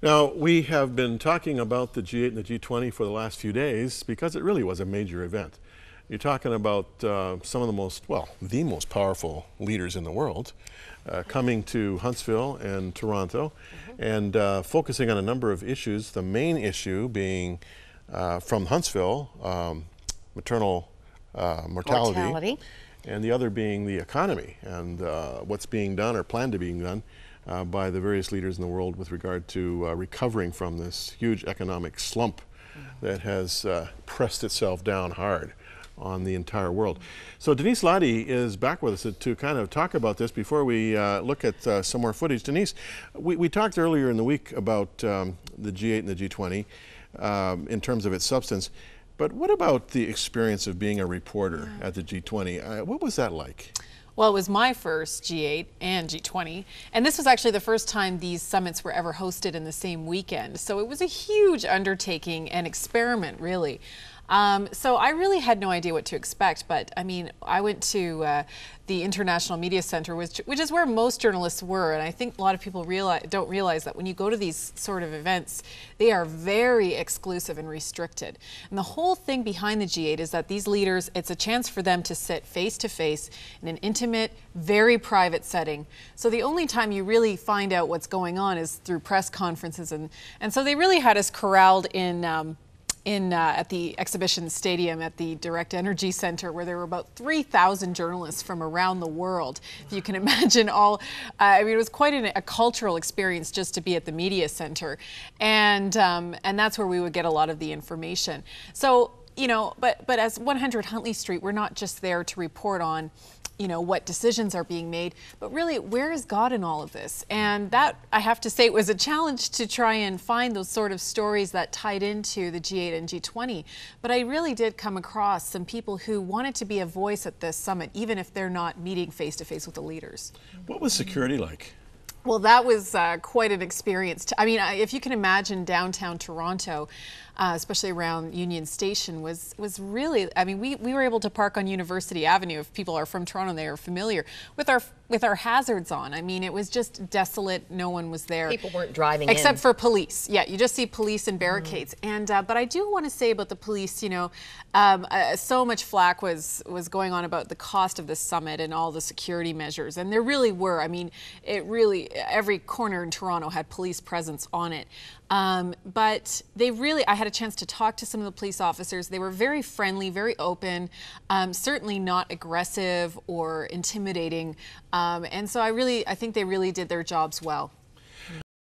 Now, we have been talking about the G8 and the G20 for the last few days because it really was a major event. You're talking about some of the most, well, the most powerful leaders in the world coming to Huntsville and Toronto and focusing on a number of issues. The main issue being from Huntsville, maternal mortality, and the other being the economy and what's being done or planned to be done by the various leaders in the world with regard to recovering from this huge economic slump that has pressed itself down hard on the entire world. So Denise Lodde is back with us to kind of talk about this before we look at some more footage. Denise, we talked earlier in the week about the G8 and the G20 in terms of its substance, but what about the experience of being a reporter at the G20? What was that like? Well, it was my first G8 and G20, and this was actually the first time these summits were ever hosted in the same weekend. So it was a huge undertaking and experiment, really. So I really had no idea what to expect, but I mean, I went to the International Media Center, which is where most journalists were, and I think a lot of people don't realize that when you go to these sort of events, they are very exclusive and restricted. And the whole thing behind the G8 is that these leaders, it's a chance for them to sit face to face in an intimate, very private setting. So the only time you really find out what's going on is through press conferences, and so they really had us corralled in at the exhibition stadium at the Direct Energy Center, where there were about 3,000 journalists from around the world. If you can imagine all, I mean, it was quite a cultural experience just to be at the media center, and that's where we would get a lot of the information. So, you know, but as 100 Huntley Street, we're not just there to report on, you know, what decisions are being made, but really, where is God in all of this? And that, I have to say, it was a challenge to try and find those sort of stories that tied into the G8 and G20. But I really did come across some people who wanted to be a voice at this summit, even if they're not meeting face to face with the leaders. What was security like? Well, that was quite an experience. I mean, if you can imagine downtown Toronto, especially around Union Station, was really, I mean, we were able to park on University Avenue. If people are from Toronto, they are familiar with our hazards on. I mean, it was just desolate. No one was there. People weren't driving except for police. Yeah, you just see police and barricades. And but I do want to say about the police, you know, so much flack was going on about the cost of this summit and all the security measures, and there really were. I mean, it really, every corner in Toronto had police presence on it. But they really, I had a chance to talk to some of the police officers. They were very friendly, very open, certainly not aggressive or intimidating. And so I think they really did their jobs well.